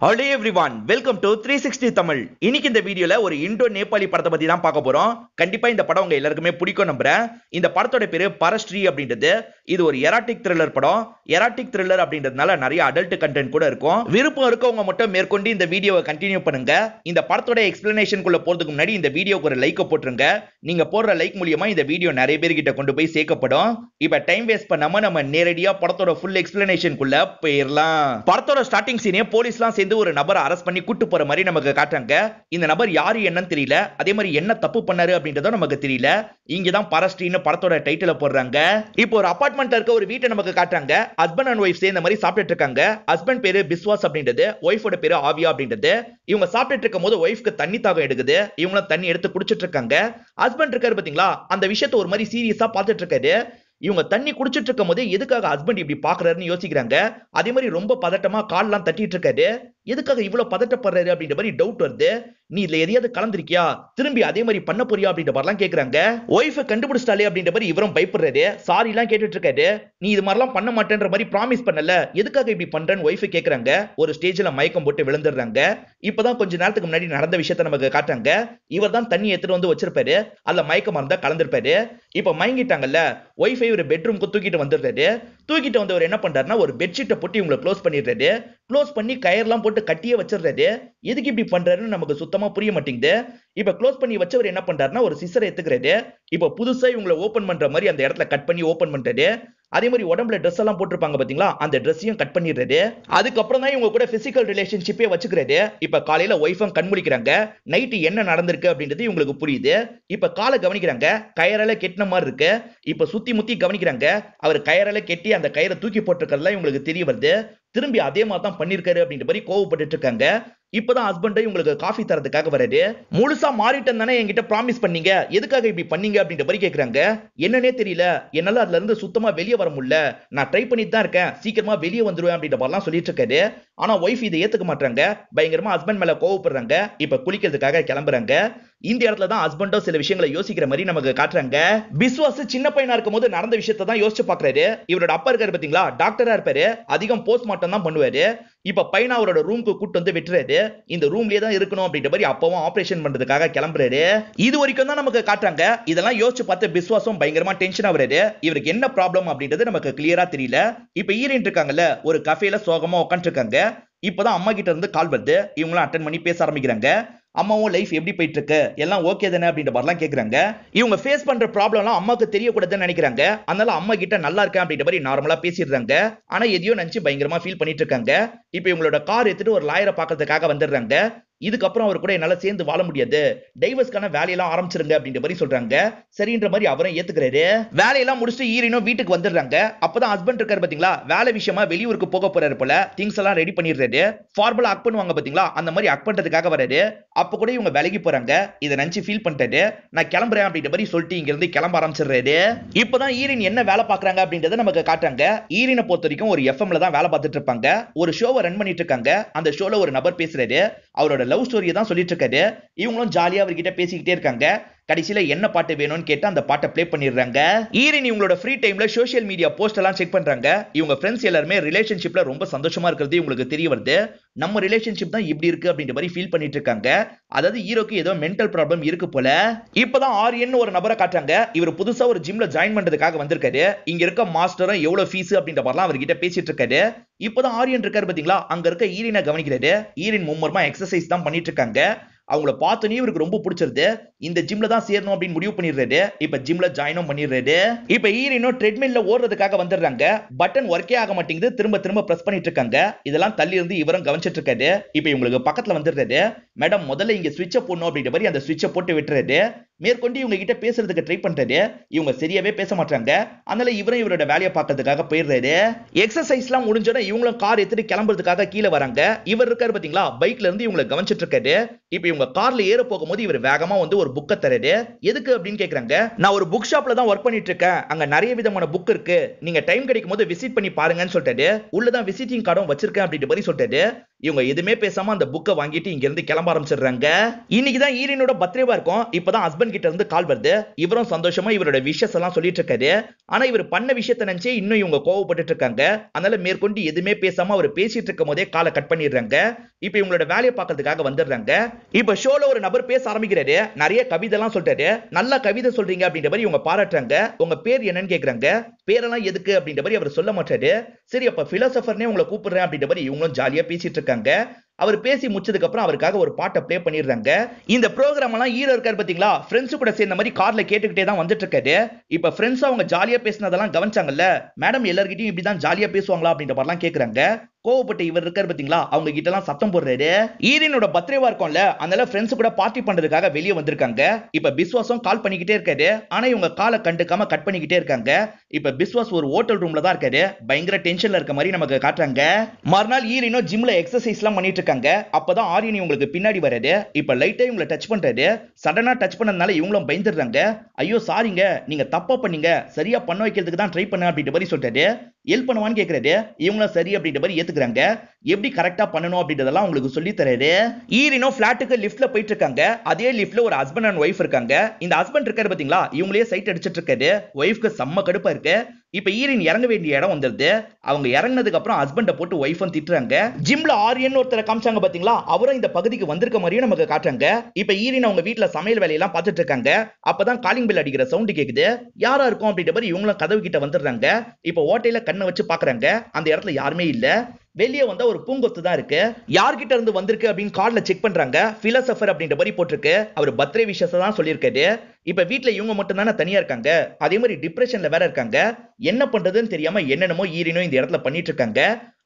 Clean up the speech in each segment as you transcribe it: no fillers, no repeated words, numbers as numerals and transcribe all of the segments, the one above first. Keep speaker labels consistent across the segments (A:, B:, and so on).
A: Hello everyone, welcome to 360 Tamil. இன்னைக்கு இந்த வீடியோல ஒரு இண்டோ நேபாளி படத்தை பத்தி தான் பார்க்க போறோம். கண்டிப்பா இந்த படம் உங்க எல்லாருக்குமே பிடிக்கும் நம்புறேன். இந்த படத்தோட பேரு பரஸ்ட்ரி அப்படின்றது. இது ஒரு எராட்டிக் த்ரில்லர் படம். எராட்டிக் த்ரில்லர் அப்படின்றதுனால நிறைய அடல்ட் கண்டென்ட் கூட இருக்கும். விருப்பம் இருக்கவங்க மட்டும் மேற்கொண்டு இந்த வீடியோவை கண்டினியூ பண்ணுங்க. இந்த படத்தோட எக்ஸ்பிளனேஷன் குள்ள போறதுக்கு முன்னாடி இந்த வீடியோக்கு ஒரு லைக் போட்டுருங்க. நீங்க போடுற லைக் மூலியமா இந்த வீடியோ நிறைய பேர்கிட்ட கொண்டு போய் சேர்க்கப்படும். இப்ப டைம் வேஸ்ட் பண்ணாம நம்ம நேரடியா படத்தோட ஃபுல் எக்ஸ்பிளனேஷன் குள்ள போயிடலாம். படத்தோட ஸ்டார்டிங் சீனே போலீஸ்லாம் சேர்ந்து ஒரு நபரை அரெஸ்ட் பண்ணி கூட்டு போற மாதிரி நமக்கு காட்டுறாங்க. இந்த நபர் யாரு என்னன்னு தெரியல, அதே மாதிரி என்ன தப்பு பண்ணாரு அப்படின்றதும் நமக்கு தெரியல. இங்க தான் பரஸ்ட்ரின்னு படத்தோட டைட்டில போடுறாங்க. இப்போ ஒரு அபார்ட்மெண்ட்ல இருக்க ஒரு வீட்டை நமக்கு காட்டுறாங்க. ஹஸ்பண்ட் அண்ட் ஒய்ஃப் சேர்ந்த மாதிரி சாப்பிட்டுட்டு இருக்காங்க. ஹஸ்பண்ட் பேரு பிஸ்வாஸ் அப்படின்றது, ஒய்ஃபோட பேரு ஆவியா அப்படின்றது. இவங்க சாப்பிட்டுட்டு இருக்கும் போது ஒய்ஃப்க்கு தண்ணி தாகம் எடுக்குது. இவங்களும் தண்ணி எடுத்து குடிச்சிட்டு இருக்காங்க. ஹஸ்பண்ட் இருக்காரு பாத்தீங்களா, அந்த விஷயத்தை ஒரு மாதிரி சீரியஸா பார்த்துட்டு இருக்காரு. இவங்க தண்ணி குடிச்சிட்டு இருக்கும் போது எதுக்காக ஹஸ்பண்ட் இப்படி பாக்குறாருன்னு யோசிக்கிறாங்க. அதே மாதிரி ரொம்ப பதட்டமா கால்லாம் தட்டிட்டு இருக்காரு. எதுக்காக இவ்வளவு பதட்டப்படுறாரு அப்படின்ற மாதிரி டவுட் வருது. நீ இதுல எதையாவது கலந்துருக்கியா, திரும்பி அதே மாதிரி பண்ண போறியா அப்படின்ற மாதிரிலாம் கேக்குறாங்க. ஒய்ஃபை கண்டுபிடிச்சிட்டாலே அப்படின்ற மாதிரி இவரும் பயப்படுறாரு. சாரி எல்லாம் கேட்டுட்டு இருக்காரு. நீ இது மாதிரிலாம் பண்ண மாட்டேன்ற மாதிரி ப்ராமிஸ் பண்ணல, எதுக்காக இப்படி பண்றேன்னு ஒய்ஃபை கேக்குறாங்க. ஒரு ஸ்டேஜ்ல மயக்கம் போட்டு விழுந்துடுறாங்க. இப்பதான் கொஞ்ச நேரத்துக்கு முன்னாடி நடந்த விஷயத்த நமக்கு காட்டுறாங்க. இவர் தான் தண்ணி எடுத்துட்டு வந்து வச்சிருப்பாரு. அதுல மயக்கம் இருந்தா கலந்துருப்பாரு. இப்ப மயங்கிட்டாங்கல்ல, ஒய்ஃபை ஒரு பெட்ரூம்க்கு தூக்கிட்டு வந்துடுறாரு. தூக்கிட்டு வந்தவர் என்ன பண்றாருன்னா ஒரு பெட்ஷீட்டை போட்டு இவங்களை க்ளோஸ் பண்ணிடுறாரு. க்ளோஸ் பண்ணி கயர்லாம் போட்டு கட்டியே வச்சிடுறாரு. எதுக்கு இப்படி பண்றாருன்னு நமக்கு சுத்தமா புரிய மாட்டேங்குது. இப்ப க்ளோஸ் பண்ணி வச்சவர் என்ன பண்றாருன்னா ஒரு சிசரை எடுத்துக்கிறாரு. இப்ப புதுசா இவங்களை ஓபன் பண்ற மாதிரி அந்த இடத்துல கட் பண்ணி ஓபன் பண்றாரு. அதே மாதிரி உடம்புல ட்ரெஸ் எல்லாம் போட்டிருப்பாங்க பாத்தீங்களா, அந்த ட்ரெஸ்ஸையும் கட் பண்ணிடுறாரு. அதுக்கப்புறம் தான் இவங்க கூட பிசிக்கல் ரிலேஷன்ஷிப்பே வச்சுக்கிறாரு. இப்ப காலையில ஒய்ஃபும் கண் முழிக்கிறாங்க. நைட்டு என்ன நடந்திருக்கு அப்படின்றது இவங்களுக்கு புரியுது. இப்ப காலை கவனிக்கிறாங்க. கயரால கெட்டின மாதிரி இருக்கு. இப்ப சுத்தி முத்தி கவனிக்கிறாங்க. அவர் கயரால கெட்டி அந்த கயிறை தூக்கி போட்டிருக்கிறதுலாம் இவங்களுக்கு தெரிய வருது. திரும்பி அதே மாதிரி தான் பண்ணிருக்காரு அப்படின்ற மாதிரி கோவப்பட்டு இருக்காங்க. இப்பதான் ஹஸ்பண்ட் உங்களுக்கு காஃபி தரதுக்காக வராரு. முழுசா மாறிட்டேன் தானே என்கிட்ட ப்ராமிஸ் பண்ணீங்க, எதுக்காக இப்படி பண்ணீங்க அப்படின்ற மாதிரி கேக்குறாங்க. என்னன்னே தெரியல, என்னால அதுல இருந்து சுத்தமா வெளியே வர முடியல. நான் ட்ரை பண்ணிட்டு தான் இருக்கேன், சீக்கிரமா வெளியே வந்துருவேன் அப்படின்ற மாதிரிலாம் சொல்லிட்டு இருக்காரு. ஆனா ஒய்ஃப் இதை ஏத்துக்க மாட்டாங்க. பயங்கரமா ஹஸ்பண்ட் மேல கோவப்படுறாங்க. இப்ப குளிக்கிறதுக்காக கிளம்புறாங்க. இந்த இடத்துல தான் ஹஸ்பண்டோ சில விஷயங்களை யோசிக்கிற மாதிரி நமக்கு காட்டுறாங்க. பிஸ்வாஸ் சின்ன பையனா இருக்கும் போது நடந்த விஷயத்தை தான் யோசிச்சு பாக்குறாரு. இவரோட அப்பா இருக்காரு பாத்தீங்களா, டாக்டரா இருப்பாரு. அதிகம் போஸ்ட்மார்ட்டம் தான் பண்ணுவாரு. இப்ப பையனா அவரோட ரூமுக்கு கூட்டு வந்து விட்டுறாரு. இந்த ரூம்லயே தான் இருக்கணும் அப்படின்ற மாதிரி அப்பவும் ஆபரேஷன் பண்றதுக்காக கிளம்புறாரு. இது வரைக்கும் தான் நமக்கு காட்டுறாங்க. இதெல்லாம் யோசிச்சு பார்த்து பிஸ்வாசும் பயங்கரமா டென்ஷன் ஆகுறாரு. இவருக்கு என்ன ப்ராப்ளம் அப்படின்றது நமக்கு கிளியரா தெரியல. இப்ப ஈரன் இருக்காங்கல்ல, ஒரு கஃபேல சோகமா உட்காந்துட்டு இருக்காங்க. இப்பதான் அம்மா கிட்ட இருந்து கால் வருது. இவங்களும் அட்டன் பண்ணி பேச ஆரம்பிக்கிறாங்க. அம்மாவும் லைஃப் எப்படி போயிட்டு இருக்கு, எல்லாம் ஓகே தானே அப்படின்ற மாதிரிலாம் கேக்குறாங்க. இவங்க ஃபேஸ் பண்ற ப்ராப்ளம்லாம் அம்மாக்கு தெரியக்கூடாதுன்னு நினைக்கிறாங்க. அதனால அம்மா கிட்ட நல்லா இருக்கேன் அப்படின்ற மாதிரி நார்மலா பேசிடுறாங்க. ஆனா எதையோ நினைச்சு பயங்கரமா ஃபீல் பண்ணிட்டு இருக்காங்க. இப்ப இவங்களோட கார் எடுத்துட்டு ஒரு லாயரை பார்க்கறதுக்காக வந்துடுறாங்க. இதுக்கப்புறம் அவர் கூட என்னால சேர்ந்து வாழ முடியாது, டைவர்ஸ்க்கான வேலையெல்லாம் ஆரம்பிச்சிருங்க அப்படின்ற மாதிரி சொல்றாங்க. சரின்ற மாதிரி அவரும் ஏத்துக்கிறாரு. வேலையெல்லாம் முடிச்சுட்டு ஈரனும் வீட்டுக்கு வந்துடுறாங்க. அப்பதான் ஹஸ்பண்ட் இருக்காரு பாத்தீங்களா, வேலை விஷயமா வெளியூருக்கு போக போறாரு போல. திங்ஸ் எல்லாம் ரெடி பண்ணிடுறாரு. ஃபார்மலா அக் பண்ணுவாங்க பாத்தீங்களா, அந்த மாதிரி அக் பண்றதுக்காக வராரு. அப்ப கூட இவங்க விலகி போறாங்க. இதை நினைச்சு ஃபீல் பண்ணிட்டாரு. நான் கிளம்புறேன் அப்படின்ற மாதிரி சொல்லிட்டு இங்க இருந்து கிளம்ப ஆரம்பிச்சிடுறாரு. இப்பதான் ஈரன் என்ன வேலை பாக்குறாங்க அப்படின்றத நமக்கு காட்டுறாங்க. ஈரனை பொறுத்த வரைக்கும் ஒரு எஃப்எம்ல தான் வேலை பார்த்துட்டு இருப்பாங்க. ஒரு ஷோவை ரன் பண்ணிட்டு இருக்காங்க. அந்த ஷோல ஒரு நபர் பேசுறாரு. அவரோட லவ் ஸ்டோரியை தான் சொல்லிட்டு இருக்காரு. இவங்களும் ஜாலியா அவர்கிட்ட பேசிக்கிட்டே இருக்காங்க. கடைசியில என்ன பாட்டு வேணும்னு கேட்டு அந்த பாட்டை ப்ளே பண்ணிடுறாங்க. ஈரன் இவங்களோட ஃப்ரீ டைம்ல சோஷியல் மீடியா போஸ்ட் எல்லாம் செக் பண்றாங்க. இவங்க ஃப்ரெண்ட்ஸ் எல்லாருமே ரிலேஷன்ஷிப்ல ரொம்ப சந்தோஷமா இருக்கிறது இவங்களுக்கு தெரிய வருது. நம்ம ரிலேஷன்ஷிப் தான் இப்படி இருக்கு அப்படின்ற மாதிரி ஃபீல் பண்ணிட்டு இருக்காங்க. அதாவது ஹீரோக்கு ஏதோ மென்டல் ப்ராப்ளம் இருக்கு போல. இப்பதான் ஆரியன் ஒரு நபரை காட்டுறாங்க. இவர் புதுசா ஒரு ஜிம்ல ஜாயின் பண்றதுக்காக வந்திருக்காரு. இங்க இருக்க மாஸ்டரும் எவ்வளவு ஃபீஸ் அப்படின்ற மாதிரிலாம் அவர்கிட்ட பேசிட்டு இருக்காரு. இப்பதான் ஆரியன் இருக்காரு பாத்தீங்களா, அங்க இருக்க ஈரனை கவனிக்கிறாரு. ஈரன் மும்மரமா எக்ஸசைஸ் தான் பண்ணிட்டு இருக்காங்க. அவங்கள பார்த்தோன்னே இவருக்கு ரொம்ப பிடிச்சிருது. இந்த ஜிம்ல தான் சேரணும் அப்படின்னு முடிவு பண்ணிடுறாரு. இப்ப ஜிம்ல ஜாயினும் பண்ணிடுறாரு. இப்ப ஈரனும் ட்ரெட்மில்ல ஓடுறதுக்காக வந்துடுறாங்க. பட்டன் ஒர்க்கே ஆக மாட்டேங்குது. திரும்ப திரும்ப பிரஸ் பண்ணிட்டு இருக்காங்க. இதெல்லாம் தள்ளி இருந்து இவரும் கவனிச்சிட்டு இருக்காரு. இப்ப இவங்களுக்கு பக்கத்துல வந்துடுறாரு. மேடம் முதல்ல இங்க ஸ்விட்சை போடணும் அப்படின்ற மாதிரி அந்த ஸ்விட்சை போட்டு விட்டுறாரு. மேற்கொண்டு இவங்க கிட்ட பேசுறதுக்கு ட்ரை பண்றாரு. இவங்க சரியாவே பேச மாட்டாங்க. அதனால இவரும் இவரோட வேலையை பார்க்கறதுக்காக போயிடுறாரு. எக்ஸசைஸ் எல்லாம் முடிஞ்சோட இவங்களும் கார் எடுத்துட்டு கிளம்புறதுக்காக கீழே வராங்க. இவர் இருக்காரு பாத்தீங்களா, பைக்ல இருந்து இவங்களை கவனிச்சிட்டு இருக்காரு. இப்ப இவங்க கார்ல ஏற போகும்போது இவர் வேகமா வந்து ஒரு புக்கை தராரு. எதுக்கு அப்படின்னு கேக்குறாங்க. நான் ஒரு புக் ஷாப்ல தான் ஒர்க் பண்ணிட்டு இருக்கேன், அங்க நிறைய விதமான புக் இருக்கு, நீங்க டைம் கிடைக்கும் போது விசிட் பண்ணி பாருங்கன்னு சொல்லிட்டாரு. உள்ளதான் விசிட்டிங் கார்டும் வச்சிருக்கேன் அப்படின்ற மாதிரி சொல்லிட்டாரு. இவங்க எதுவுமே பேசாம அந்த புக்கை வாங்கிட்டு இங்க இருந்து கிளம்ப ஆரம்பிச்சிடுறாங்க. இன்னைக்கு தான் ஈரினோட பர்த்டேவா இருக்கும். இப்பதான் ஹஸ்பண்ட் கிட்ட இருந்து கால் வருது. இவரும் சந்தோஷமா இவரோட விஷஸ் எல்லாம் சொல்லிட்டு இருக்காரு. ஆனா இவர் பண்ண விஷயத்தை நினைச்சு இன்னும் இவங்க கோவப்பட்டு இருக்காங்க. அதனால மேற்கொண்டு எதுவுமே பேசாம அவர் பேசிட்டு இருக்கும் போதே காலை கட் பண்ணிடுறாங்க. இப்ப இவங்களோட வேலையை பார்க்கறதுக்காக வந்துடுறாங்க. இப்ப ஷோல ஒரு நபர் பேச ஆரம்பிக்கிறாரு. நிறைய கவிதை எல்லாம் சொல்றாரு. நல்ல கவிதை சொல்றீங்க அப்படின்ற மாதிரி இவங்க பாராட்டுறாங்க. உங்க பேர் என்னன்னு கேக்குறாங்க. பேரெல்லாம் எதுக்கு அப்படின்ற மாதிரி அவர் சொல்ல மாட்டாரு. சரி அப்ப பிலாசபர்னே உங்களை கூப்பிடுறேன் அப்படின்ற மாதிரி இவங்களும் ஜாலியா பேசிட்டு இருக்காங்க. அவர் பேசி முடிச்சதுக்கு அப்புறம் அவருக்காக ஒரு பாட்டை ப்ளே பண்ணிடுறாங்க. இந்த ப்ரோகிராம் எல்லாம் ஹீரோ இருக்காரு பாத்தீங்களா, ஃப்ரெண்ட்ஸ் கூட சேர்ந்த மாதிரி கார்ல கேட்டுக்கிட்டே தான் வந்துட்டு இருக்காரு. இப்ப ஃப்ரெண்ட்ஸ் அவங்க ஜாலியா பேசினதெல்லாம் கவனிச்சாங்கல்ல, மேடம் எல்லார்கிட்டயும் இப்படிதான் ஜாலியா பேசுவாங்களா அப்படின்ற மாதிரிலாம் கேக்குறாங்க. கோவப்பட்ட இவர் இருக்காரு பாத்தீங்களா, அவங்க கிட்ட எல்லாம் சத்தம் போடுறாரு. ஈரினோட பர்த்டேவா இருக்கும்ல, அதனால ஃப்ரெண்ட்ஸ் கூட பார்ட்டி பண்றதுக்காக வெளியே வந்திருக்காங்க. இப்ப பிஸ்வாஸும் கால் பண்ணிக்கிட்டே இருக்காரு. ஆனா இவங்க காலை கண்டுக்காம கட் பண்ணிக்கிட்டே இருக்காங்க. இப்ப பிஸ்வாஸ் ஒரு ஹோட்டல் ரூம்ல தான் இருக்காரு. பயங்கர டென்ஷன்ல இருக்க மாதிரி நமக்கு காட்டுறாங்க. மறுநாள் ஈரினோ ஜிம்ல எக்ஸசைஸ் எல்லாம் பண்ணிட்டு இருக்காங்க. அப்பதான் ஆரியன் உங்களுக்கு பின்னாடி வராரு. இப்ப லைட்டா இவங்களை டச் பண்றாரு. சடனா டச் பண்ணதுனால இவங்களும் பயந்துடுறாங்க. ஐயோ சாரிங்க, நீங்க தப்பா பண்ணீங்க, சரியா பண்ண வைக்கிறதுக்கு தான் ட்ரை பண்ண அப்படின்ற மாதிரி சொல்றாரு. ஹெல்ப் பண்ணுவான்னு கேக்குறாரு. இவங்களும் சரி அப்படின்ற மாதிரி ஏத்துக்கிறாங்க. எப்படி கரெக்டா பண்ணணும் அப்படின்றதெல்லாம் உங்களுக்கு சொல்லி தராரு. ஈரினோ பிளாட்டுக்கு லிஃப்ட்ல போயிட்டு இருக்காங்க. அதே லிஃப்ட்ல ஒரு ஹஸ்பண்ட் அண்ட் ஒய்ஃப் இருக்காங்க. இந்த ஹஸ்பண்ட் இருக்காரு பாத்தீங்களா, இவங்களே சைட் அடிச்சிட்டு இருக்காரு. ஒய்ஃப்க்கு செம்ம கடுப்பா இருக்கு. இப்ப ஈரின் இறங்க வேண்டிய இடம் வந்துருது. அவங்க இறங்கினதுக்கு அப்புறம் ஹஸ்பண்ட போட்டு ஒய்ஃபும் திட்டுறாங்க. ஜிம்ல ஆரியன் ஒருத்தரை காமிச்சாங்க பாத்தீங்களா, அவரும் இந்த பகுதிக்கு வந்திருக்க மாதிரியும் நமக்கு காட்டுறாங்க. இப்ப ஈரின் அவங்க வீட்டுல சமையல் வேலையெல்லாம் பார்த்துட்டு இருக்காங்க. அப்பதான் காலிங் பெல் அடிக்கிற சவுண்ட் கேக்குது. யாரா இருக்கும் அப்படின்ற மாதிரி இவங்களும் கதவு கிட்ட வந்துடுறாங்க. இப்ப ஓட்டையில கண்ணை வச்சு பாக்குறாங்க. அந்த இடத்துல யாருமே இல்ல. வெளியே வந்தா ஒரு பூங்கொத்து தான் இருக்கு. யார்கிட்ட இருந்து வந்திருக்கு அப்படின்னு கார்டுல செக் பண்றாங்க. பிலாசபர் அப்படின்ற மாதிரி போட்டிருக்கு. அவர் பர்த்டே விஷஸ் தான் சொல்லியிருக்காரு. இப்ப வீட்டுல இவங்க மட்டும் தானே தனியா இருக்காங்க. அதே மாதிரி டிப்ரெஷன்ல வேற இருக்காங்க. என்ன பண்றதுன்னு தெரியாம என்னென்னமோ ஈரினோ இந்த இடத்துல பண்ணிட்டு இருக்காங்க.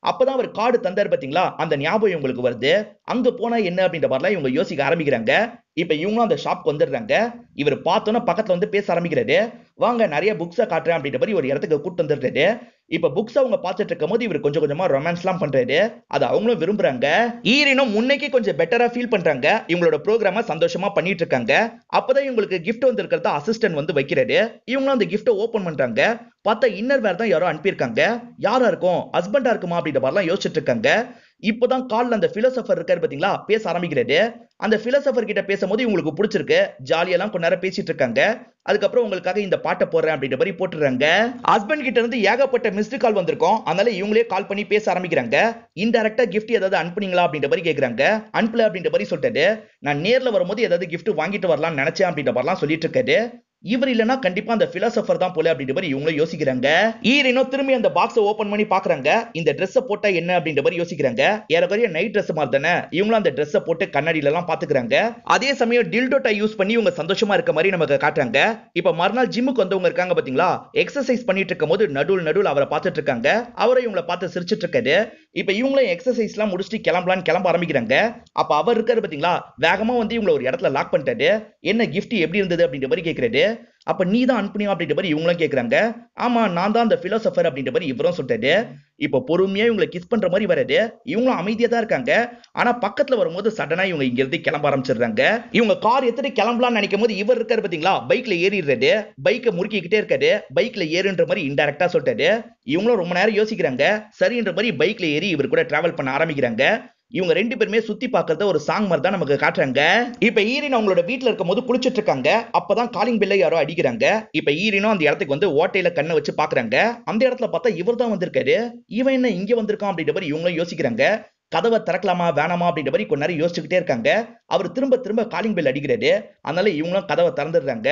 A: அப்பதான் அவர் கார்டு தந்தாரு பாத்தீங்களா, அந்த ஞாபகம் இவங்களுக்கு வருது. அங்க போனா என்ன அப்படின்ற மாதிரிலாம் இவங்க யோசிக்க ஆரம்பிக்கிறாங்க. இப்ப இவங்களும் அந்த ஷாப்க்கு வந்துடுறாங்க. இவர் பார்த்தோன்னா பக்கத்துல வந்து பேச ஆரம்பிக்கிறாரு. வாங்க நிறைய புக்ஸை காட்டுறேன் அப்படின்ற மாதிரி ஒரு இடத்துக்கு கூட்டு வந்துடுறாரு. இப்ப புக்ஸ் அவங்க பார்த்துட்டு இருக்கும் போது இவர் கொஞ்சம் கொஞ்சமா ரொமான்ஸ் எல்லாம் பண்றாரு. அது அவங்களும் விரும்புறாங்க. ஈரினும் முன்னைக்கு கொஞ்சம் பெட்டரா ஃபீல் பண்றாங்க. இவங்களோட ப்ரோகிராம சந்தோஷமா பண்ணிட்டு இருக்காங்க. அப்பதான் இவங்களுக்கு கிஃப்ட் வந்திருக்கிறத அசிஸ்டன்ட் வந்து வைக்கிறாரு. இவங்களும் அந்த கிஃப்ட்டை ஓபன் பண்றாங்க. பார்த்தா இன்னர் வேற தான் யாரோ அனுப்பியிருக்காங்க. யாரா இருக்கும், ஹஸ்பண்டா இருக்குமா அப்படின்ற மாதிரிலாம் யோசிச்சுட்டு இருக்காங்க. இப்பதான் கால்ல அந்த பிலாசபர் இருக்காரு பாத்தீங்களா, பேச ஆரம்பிக்கிறாரு. அந்த பிலாசபர் கிட்ட பேசும்போது இவங்களுக்கு பிடிச்சிருக்கு. ஜாலியெல்லாம் கொஞ்ச நேரம் பேசிட்டு இருக்காங்க. அதுக்கப்புறம் உங்களுக்காக இந்த பாட்டை போடுறேன் அப்படின்ற மாதிரி போட்டுறாங்க. ஹஸ்பண்ட் கிட்ட இருந்து ஏகப்பட்ட மிஸ்டு கால் வந்திருக்கும். அதனால இவங்களே கால் பண்ணி பேச ஆரம்பிக்கிறாங்க. இன்டைரக்டா கிஃப்ட் ஏதாவது அனுப்புனீங்களா அப்படின்ற மாதிரி கேக்குறாங்க. அனுப்பல அப்படின்ற மாதிரி சொல்லிட்டாரு. நான் நேர்ல வரும்போது ஏதாவது கிஃப்ட் வாங்கிட்டு வரலாம்னு நினைச்சேன் அப்படின்ற மாதிரிலாம் சொல்லிட்டு இருக்காரு. இவர் இல்லனா கண்டிப்பா அந்த பிலாசபர் தான் போல அப்படின்ற மாதிரி இவங்களும் யோசிக்கிறாங்க. ஈரினோ திரும்பி அந்த பாக்ஸை ஓபன் பண்ணி பாக்குறாங்க. இந்த ட்ரெஸ்ஸை போட்டா என்ன அப்படின்ற மாதிரி யோசிக்கிறாங்க. ஏறக்குறைய நைட் ட்ரெஸ் மாதிரி தானே. இவங்களும் அந்த ட்ரெஸ்ஸை போட்டு கண்ணாடியில எல்லாம் பாத்துக்கிறாங்க. அதே சமயம் டில்டோட்டை யூஸ் பண்ணி இவங்க சந்தோஷமா இருக்க மாதிரி நமக்கு காட்டுறாங்க. இப்ப மறுநாள் ஜிம்முக்கு வந்தவங்க இருக்காங்க பாத்தீங்களா, எக்ஸசைஸ் பண்ணிட்டு இருக்கும் போது நடுவில் அவரை பார்த்துட்டு இருக்காங்க. அவரை இவங்களை பார்த்து சிரிச்சிட்டு இருக்காரு. இப்ப இவங்களும் எக்ஸசைஸ் எல்லாம் முடிச்சுட்டு கிளம்ப ஆரம்பிக்கிறாங்க. அப்ப அவர் இருக்காரு பாத்தீங்களா, வேகமா வந்து இவங்களை ஒரு இடத்துல லாக் பண்ணிட்டாரு. என்ன கிஃப்ட் எப்படி இருந்தது அப்படின்ற மாதிரி கேக்குறாரு. அப்ப நீ தான் அனுப்புனியா அப்படின்ற மாதிரி இவங்களும் கேக்குறாங்க. ஆமா நான் தான் அந்த பிலாசபர் அப்படின்ற மாதிரி இவரும் சொல்லிட்டாரு. இப்ப பொறுமையா இவங்களை கிஸ் பண்ற மாதிரி வராது. இவங்களும் அமைதியா தான் இருக்காங்க. ஆனா பக்கத்துல வரும்போது சடனா இவங்க இங்க இருந்து கிளம்ப ஆரம்பிச்சிடுறாங்க. இவங்க கார் எடுத்துட்டு கிளம்பலாம்னு நினைக்கும் போது இவர் இருக்காரு பாத்தீங்களா, பைக்ல ஏறிடுறாரு. பைக்கை முறுக்கிக்கிட்டே இருக்காரு. பைக்ல ஏறுன்ற மாதிரி இன்டைரக்டா சொல்லிட்டாரு. இவங்களும் ரொம்ப நேரம் யோசிக்கிறாங்க. சரின்ற மாதிரி பைக்ல ஏறி இவர் கூட டிராவல் பண்ண ஆரம்பிக்கிறாங்க. இவங்க ரெண்டு பேருமே சுத்தி பார்க்கறத ஒரு சாங் மாதிரி தான் நமக்கு காட்டுறாங்க. இப்ப ஈரின் அவங்களோட வீட்டுல இருக்கும் போது குளிச்சிட்டு இருக்காங்க. அப்பதான் காலிங் பெல்ல யாரோ அடிக்கிறாங்க. இப்ப ஈரினும் அந்த இடத்துக்கு வந்து ஓட்டையில கண்ணை வச்சு பாக்குறாங்க. அந்த இடத்துல பார்த்தா இவர் தான் வந்திருக்காரு. இவன் என்ன இங்க வந்திருக்கான் அப்படின்ற மாதிரி இவங்களும் யோசிக்கிறாங்க. கதவை திறக்கலாமா வேணாமா அப்படின்ற மாதிரி கொஞ்ச நேரம் யோசிச்சுக்கிட்டே இருக்காங்க. அவர் திரும்ப திரும்ப காலிங் பெல் அடிக்கிறாரு. அதனால இவங்களும் கதவை திறந்துடுறாங்க.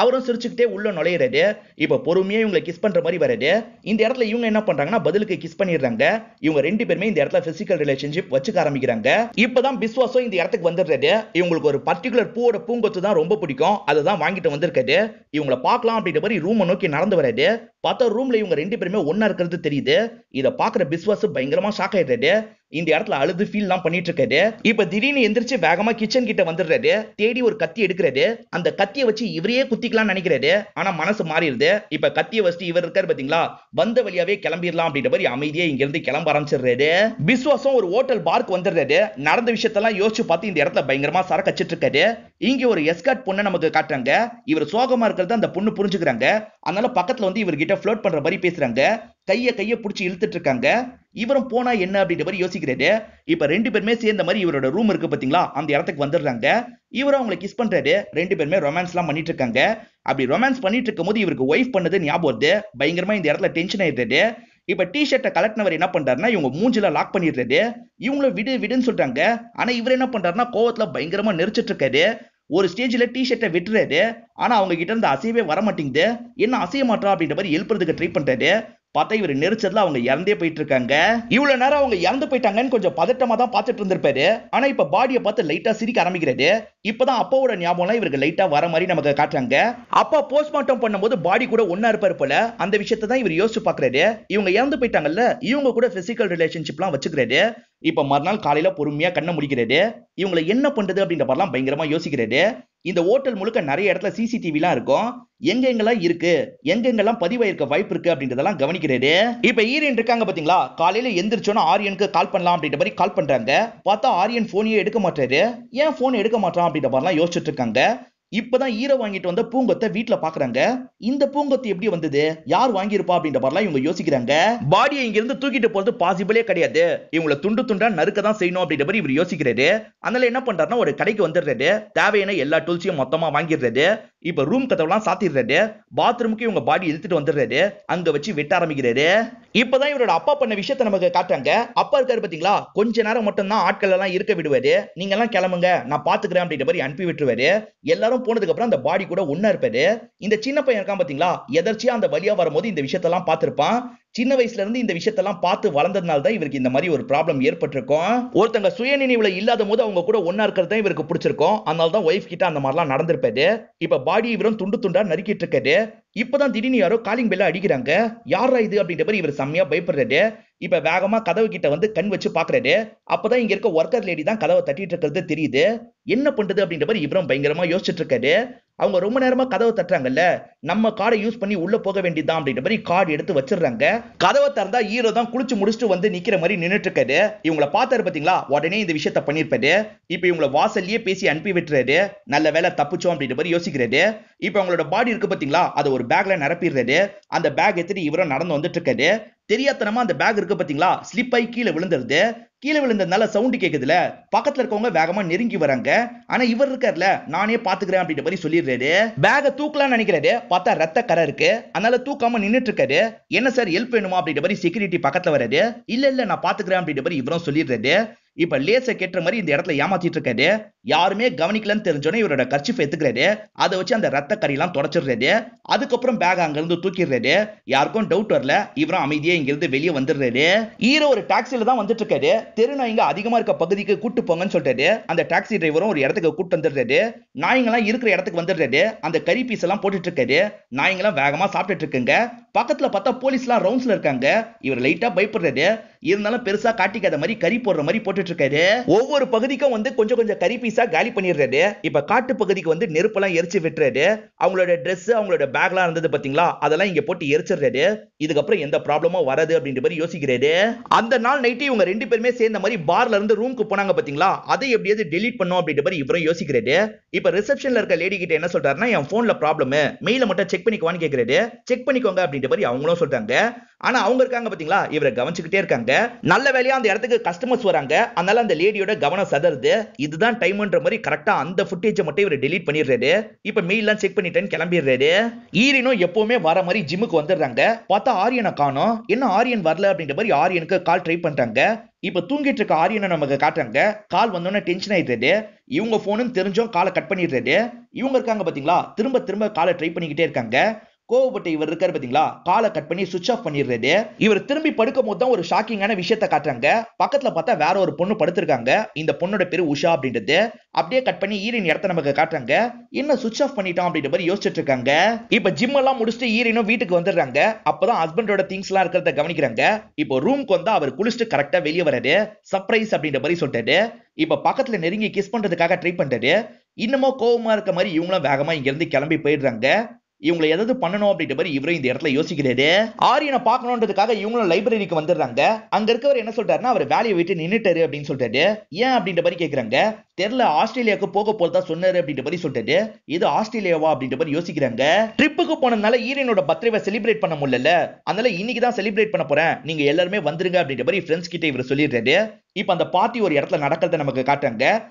A: அவரும் சிரிச்சுக்கிட்டே உள்ள நுழையிறாரு. இப்ப பொறுமையா இவங்களை கிஸ் பண்ற மாதிரி வராது. இந்த இடத்துல இவங்க என்ன பண்றாங்கன்னா பதிலுக்கு கிஸ் பண்ணிடுறாங்க. இவங்க ரெண்டு பேருமே இந்த இடத்துல பிசிக்கல் ரிலேஷன்ஷிப் வச்சுக்க ஆரம்பிக்கிறாங்க. இப்பதான் பிஸ்வாசம் இந்த இடத்துக்கு வந்துடுறாரு. இவங்களுக்கு ஒரு பர்டிகுலர் பூவோட பூங்கொத்து தான் ரொம்ப பிடிக்கும். அதை தான் வாங்கிட்டு வந்திருக்காரு. இவங்களை பார்க்கலாம் அப்படின்ற மாதிரி ரூமை நோக்கி நடந்து வராது. பார்த்தா ரூம்ல இவங்க ரெண்டு பேருமே ஒன்னா இருக்கிறது தெரியுது. இதை பாக்குற பிஸ்வாஸ் பயங்கரமா ஷாக் ஆயிடுறாரு. இந்த இடத்துல அழுது ஃபீல் எல்லாம் பண்ணிட்டு இருக்காரு. இப்ப திடீர்னு எந்திரிச்சு வேகமா கிச்சன் கிட்ட வந்துடுறாரு. தேடி ஒரு கத்தி எடுக்கிறாரு. அந்த கத்தியை வச்சு இவரையே குத்திக்கலாம் நினைக்கிறாரு. ஆனா மனசு மாறிடுது. இப்ப கத்தியை வச்சு இவர் இருக்காரு பாத்தீங்களா, வந்த வழியாவே கிளம்பிடலாம் அப்படின்ற மாதிரி அமைதியா இங்க இருந்து கிளம்ப ஆரம்பிச்சிடுறாரு. பிஸ்வாசம் ஒரு ஹோட்டல் பார்க்கு வந்துடுறாரு. நடந்த விஷயத்தெல்லாம் யோசிச்சு பார்த்து இந்த இடத்துல பயங்கரமா சரக்கு வச்சிட்டு இருக்காரு. இங்க ஒரு எஸ்கார்ட் பொண்ணை நமக்கு காட்டுறாங்க. இவர் சோகமா இருக்கிறது அந்த பொண்ணு புரிஞ்சுக்கிறாங்க. அதனால பக்கத்துல வந்து இவர்கிட்ட ஃப்ளோட் பண்ற மாதிரி பேசுறாங்க. கைய புடிச்சு இழுத்துட்டு இருக்காங்க. இவரும் போனா என்ன அப்படின்ற மாதிரி யோசிக்கிறாரு. இப்ப ரெண்டு பேருமே சேர்ந்த மாதிரி இவரோட ரூம் இருக்கு பாத்தீங்களா, அந்த இடத்துக்கு வந்துடுறாங்க. இவரும் அவங்களை கிஸ் பண்றாரு. ரெண்டு பேருமே ரொமான்ஸ் எல்லாம் பண்ணிட்டு இருக்காங்க. அப்படி ரொமான்ஸ் பண்ணிட்டு இருக்கும் போது இவருக்கு ஒய்ஃப் பண்ணது ஞாபகம் வருது. பயங்கரமா இந்த இடத்துல டென்ஷன் ஆயிடுறாரு. இப்ப டி-ஷர்ட்டை கலெக்டினவர் என்ன பண்றாருன்னா இவங்க மூஞ்சில லாக் பண்ணிடுறாரு. இவங்களும் விடுன்னு சொல்றாங்க. ஆனா இவர் என்ன பண்றாருன்னா கோவத்துல பயங்கரமா நெரிச்சிட்டு இருக்காரு. ஒரு ஸ்டேஜ்ல டி-ஷர்ட்டை விட்டுறாரு. ஆனா அவங்க கிட்ட இருந்து அசையவே வர மாட்டேங்குது. என்ன அசைய மாட்டா அப்படின்ற மாதிரி எழுப்புறதுக்கு ட்ரை பண்றாரு. பார்த்தா இவர் நெரிச்சதுல அவங்க இறந்தே போயிட்டு இருக்காங்க. இவ்வளவு நேரம் அவங்க இறந்து போயிட்டாங்கன்னு கொஞ்சம் பதட்டமா தான் பார்த்துட்டு இருந்திருப்பாரு. ஆனா இப்ப பாடியை பார்த்து லைட்டா சிரிக்க ஆரம்பிக்கிறாரு. இப்பதான் அப்பாவோட ஞாபகம் இவருக்கு லைட்டா வர மாதிரி நமக்கு காட்டுறாங்க. அப்பா போஸ்ட்மார்ட்டம் பண்ணும்போது பாடி கூட ஒன்னா இருப்பாரு போல. அந்த விஷயத்தை தான் இவர் யோசிச்சு பாக்குறாரு. இவங்க இறந்து போயிட்டாங்கல்ல, இவங்க கூட பிசிக்கல் ரிலேஷன்ஷிப்லாம் வச்சுக்கிறாரு. இப்ப மறுநாள் காலையில பொறுமையா கண்ணை முடிக்கிறாரு. இவங்களை என்ன பண்றது அப்படின்ற மாதிரிலாம் பயங்கரமா யோசிக்கிறாரு. இந்த ஹோட்டல் முழுக்க நிறைய இடத்துல சிசிடிவி எல்லாம் இருக்கும். எங்கெங்கெல்லாம் இருக்கு, எங்கெங்கெல்லாம் பதிவாயிருக்க வாய்ப்பு இருக்கு அப்படின்றதெல்லாம் கவனிக்கிறாரு. இப்ப ஈரன் இருக்காங்க பாத்தீங்களா, காலையில எந்திரிச்சோன்னா ஆரியனுக்கு கால் பண்ணலாம் அப்படின்ற மாதிரி கால் பண்றாங்க. பார்த்தா ஆரியன் போனையே எடுக்க மாட்டாரு. ஏன் போன் எடுக்க மாட்டான் அப்படின்ற மாதிரிலாம் யோசிச்சுட்டு இருக்காங்க. இப்பதான் ஈர வாங்கிட்டு வந்த பூங்கொத்தை வீட்டுல பாக்குறாங்க. இந்த பூங்கொத்து எப்படி வந்தது, யார் வாங்கியிருப்பா அப்படின்ற மாதிரிலாம் இவங்க யோசிக்கிறாங்க. பாடியை இங்க இருந்து தூக்கிட்டு போறது பாசிபிளே கிடையாது. இவங்களை துண்டு துண்டா நறுக்க தான் செய்யணும் அப்படின்ற மாதிரி இவர் யோசிக்கிறாரு. அதனால என்ன பண்றாருன்னா ஒரு கடைக்கு வந்துடுறாரு. தேவையான எல்லா டூல்ஸையும் மொத்தமா வாங்கிடுறாரு. இப்ப ரூம் கதவுலாம் சாத்திடுறாரு. பாத்ரூமுக்கு இவங்க பாடி இழுத்துட்டு வந்துடுறாரு. அங்க வச்சு வெட்ட ஆரம்பிக்கிறாரு. இப்பதான் இவரோட அப்பா பண்ண விஷயத்தை நமக்கு காட்டுறாங்க. அப்பா இருக்காரு பாத்தீங்களா, கொஞ்ச நேரம் மட்டும் தான் ஆட்கள் எல்லாம் இருக்க விடுவாரு. நீங்க எல்லாம் கிளம்புங்க, நான் பாத்துக்கிறேன் அப்படின்ற மாதிரி அனுப்பி விட்டுருவாரு. எல்லாரும் போனதுக்கு அப்புறம் அந்த பாடி கூட ஒண்ணா இருப்பாரு. இந்த சின்ன பையன் இருக்கான் பாத்தீங்களா, எதர்ச்சியா அந்த வழியா வரும்போது இந்த விஷயத்தெல்லாம் பார்த்திருப்பான். சின்ன வயசுல இருந்து இந்த விஷயத்தெல்லாம் பார்த்து வளர்ந்ததுனால தான் இவருக்கு இந்த மாதிரி ஒரு ப்ராப்ளம் ஏற்பட்டிருக்கும். ஒருத்தங்க சுயநினைவுல இல்லாத போது அவங்க கூட ஒன்னா இருக்கிறது தான் இவருக்கு பிடிச்சிருக்கும். அதனால தான் ஒய்ஃப் கிட்ட அந்த மாதிரிலாம் நடந்திருப்பாரு. இப்ப பாடி இவரும் துண்டு துண்டா நறுக்கிட்டு இருக்காரு. இப்பதான் திடீர்னு யாரோ காலிங் பெல்ல அடிக்கிறாங்க. யாரா இது அப்படின்ற மாதிரி இவர் செம்மையா பயப்படுறாரு. இப்ப வேகமா கதவு கிட்ட வந்து கண் வச்சு பாக்குறாரு. அப்பதான் இங்க இருக்க ஒர்க்கர் லேடி தான் கதவை தட்டிட்டு இருக்கிறது தெரியுது. என்ன பண்றது அப்படின்ற மாதிரி இவரும் பயங்கரமா யோசிச்சுட்டு இருக்காரு. அவங்க ரொம்ப நேரமா கதவை தட்டுறாங்கல்ல, நம்ம கார்டை யூஸ் பண்ணி உள்ள போக வேண்டியதான் அப்படின்ற மாதிரி கார்டு எடுத்து வச்சிடுறாங்க. கதவை திறந்தா ஹீரோ தான் குளிச்சு முடிச்சுட்டு வந்து நிக்கிற மாதிரி நின்னுட்டு இருக்காரு. இவங்களை பார்த்தாரு பாத்தீங்களா, உடனே இந்த விஷயத்த பண்ணிருப்பாரு. இப்ப இவங்களை வாசல்லயே பேசி அனுப்பி விட்டுறாரு. நல்ல வேலை தப்பிச்சோம் அப்படின்ற மாதிரி யோசிக்கிறாரு. இப்ப அவங்களோட பாடி இருக்கு பாத்தீங்களா, அதை ஒரு பேக்ல நிரப்பிடுறாரு. அந்த பேக் எடுத்துட்டு இவரும் நடந்து வந்துட்டு இருக்காரு. தெரியாதனமா அந்த பேக் இருக்கு பாத்தீங்களா, ஸ்லிப் ஆகி கீழே விழுந்துருது. கீழே விழுந்ததுனால சவுண்ட் கேக்குதுல, பக்கத்துல இருக்கவங்க வேகமா நெருங்கி வராங்க. ஆனா இவர் இருக்காருல, நானே பாத்துக்கிறேன் அப்படின்ற மாதிரி சொல்லிடுறாரு. பேக தூக்கலாம்னு நினைக்கிறாரு. பார்த்தா ரத்த கரை இருக்கு. அதனால தூக்காம நின்னுட்டு இருக்காரு. என்ன சார் ஹெல்ப் வேணுமா அப்படின்ற மாதிரி செக்யூரிட்டி பக்கத்துல வராரு. இல்ல நான் பாத்துக்கிறேன் அப்படின்ற மாதிரி இவரும் சொல்லிடுறாரு. இப்ப லேச கேட்ட மாதிரி இந்த இடத்துல ஏமாத்திட்டு இருக்காரு. யாருமே கவனிக்கலன்னு தெரிஞ்சோன்னே இவரோட கர்ச்சிஃப் எடுத்துக்கிறாரு. அதை வச்சு அந்த ரத்த கரியெல்லாம் தொடச்சிடுறாரு. அதுக்கப்புறம் பேக் அங்க இருந்து தூக்கிடுறாரு. யாருக்கும் டவுட் வரல. இவரும் அமைதியா இங்க இருந்து வெளியே வந்துடுறாரு. ஹீரோ ஒரு டாக்ஸில தான் வந்துட்டு இருக்காரு. தெரு நாய்ங்க அதிகமா இருக்க பகுதிக்கு கூட்டு போங்கன்னு சொல்றாரு. அந்த டாக்ஸி டிரைவரும் ஒரு இடத்துக்கு கூட்டு வந்துடுறாரு. நாய்ங்கெல்லாம் இருக்கிற இடத்துக்கு வந்துடுறாரு. அந்த கறி பீஸ் எல்லாம் போட்டுட்டு இருக்காரு. நாய்ங்கெல்லாம் வேகமா சாப்பிட்டுட்டு இருக்குங்க. பக்கத்துல பார்த்தா போலீஸ் எல்லாம் ரவுண்ட்ஸ்ல இருக்காங்க. இவர் லைட்டா பயப்படுறாரு. இருந்தாலும் பெருசா காட்டிக்காத மாதிரி கறி போடுற மாதிரி போட்டுட்டு இருக்காரு. ஒவ்வொரு பகுதிக்கும் வந்து கொஞ்சம் கொஞ்சம் கறி பீஸா காலி பண்ணிடுறாரு. இப்ப காட்டு பகுதிக்கு வந்து நெருப்பெல்லாம் எரிச்சு விட்டுறாரு. அவங்களோட ட்ரெஸ், அவங்களோட பேக்லாம் இருந்தது பாத்தீங்களா, அதெல்லாம் இங்க போட்டு எரிச்சிடுறாரு. இதுக்கப்புறம் எந்த ப்ராப்ளமும் வராது அப்படின்ற மாதிரி யோசிக்கிறாரு. அந்த நாள் நைட்டு இவங்க ரெண்டு பேருமே சேர்ந்த மாதிரி பார்ல இருந்து ரூமுக்கு போனாங்க பாத்தீங்களா, அதை எப்படியாவது டெலீட் பண்ணும் அப்படின்ற மாதிரி இவரும் யோசிக்கிறாரு. இப்ப ரிசப்ஷன்ல இருக்க லேடி கிட்ட என்ன சொல்றாருன்னா, என் போன்ல ப்ராப்ளம், மெயில மட்டும் செக் பண்ணிக்குவான்னு கேக்குறாரு. செக் பண்ணிக்கோங்க அப்படின்ற மாதிரி அவங்களும் சொல்றாங்க. ஆனா அவங்க இருக்காங்க பாத்தீங்களா, இவரை கவனிச்சுக்கிட்டே இருக்காங்க. நல்ல வேலையா அந்த இடத்துக்கு கஸ்டமர்ஸ் வராங்க. அதனால அந்த லேடியோட கவனம் சதறுது. இதுதான் டைம்ன்ற மாதிரி கரெக்டா அந்த ஃபுட்டேஜை மட்டும் இவர் டெலீட் பண்ணிடுறாரு. இப்ப மெயிலாம் செக் பண்ணிட்டேன்னு கிளம்பிடுறாரு. ஈரனும் எப்பவுமே வர மாதிரி ஜிம்முக்கு வந்துடுறாங்க. பார்த்தா ஆரியனை காணோம். என்ன ஆரியன் வரல அப்படின்ற மாதிரி ஆரியனுக்கு கால் ட்ரை பண்றாங்க. இப்ப தூங்கிட்டு இருக்க ஆரியனை நமக்கு காட்டுறாங்க. கால் வந்தோன்னே டென்ஷன் ஆயிடுறாரு. இவங்க போனுன்னு தெரிஞ்சும் காலை கட் பண்ணிடுறாரு. இவங்க இருக்காங்க பாத்தீங்களா, திரும்ப திரும்ப காலை ட்ரை பண்ணிக்கிட்டே இருக்காங்க. கோவப்பட்ட இவர் இருக்காரு பாத்தீங்களா, காலை கட் பண்ணி சுவிட்ச் ஆஃப் பண்ணிடுறாரு. இவர் திரும்பி படுக்கும் போது தான் ஒரு ஷாக்கிங்கான விஷயத்தை காட்டுறாங்க. பக்கத்துல பார்த்தா வேற ஒரு பொண்ணு படுத்திருக்காங்க. இந்த பொண்ணோட பேரு உஷா அப்படின்றது. அப்படியே கட் பண்ணி ஈரின் இடத்த நமக்கு காட்டுறாங்க. என்ன சுவிட்ச் ஆஃப் பண்ணிட்டான் அப்படின்ற மாதிரி யோசிச்சுட்டு இருக்காங்க. இப்ப ஜிம் எல்லாம் முடிச்சுட்டு ஈரினும் வீட்டுக்கு வந்துடுறாங்க. அப்பதான் ஹஸ்பண்டோட திங்ஸ் எல்லாம் இருக்கிறத கவனிக்கிறாங்க. இப்போ ரூம்க்கு வந்தா அவர் குளிச்சுட்டு கரெக்டா வெளியே வராரு. சர்ப்ரைஸ் அப்படின்ற மாதிரி சொல்லிட்டாரு. இப்ப பக்கத்துல நெருங்கி கிஸ் பண்றதுக்காக ட்ரை பண்றாரு. இன்னமும் கோவமா இருக்க மாதிரி இவங்களும் வேகமா இங்க இருந்து கிளம்பி போயிடுறாங்க. இவங்களை ஏதாவது பண்ணணும் அப்படின்ற மாதிரி இவரும் இந்த இடத்துல யோசிக்கிறாரு. ஆரியனை பார்க்கணுன்றதுக்காக இவங்களும் லைப்ரரிக்கு வந்துடுறாங்க. அங்க இருக்கவர் என்ன சொல்றாருன்னா, அவர் வேலையை விட்டு நின்னுட்டாரு அப்படின்னு சொல்றாரு. ஏன் அப்படின்ற மாதிரி கேக்குறாங்க. தெரியல ஆஸ்திரேலியாவுக்கு போக போறதா சொன்னாரு அப்படின்ற மாதிரி சொல்லிட்டு இது ஆஸ்திரேலியாவா அப்படின்ற மாதிரி யோசிக்கிறாங்க. ட்ரிப்புக்கு போனதுனால ஈரனோட பர்த்டேவை செலிப்ரேட் பண்ண முடியல, அதனால இன்னைக்கு தான் செலிப்ரேட் பண்ண போறேன், நீங்க எல்லாருமே வந்துருங்க அப்படின்ற மாதிரி ஃப்ரெண்ட்ஸ் கிட்ட இவர் சொல்லிடுறாரு. இப்ப அந்த பார்ட்டி ஒரு இடத்துல நடக்கிறத நமக்கு காட்டுறாங்க.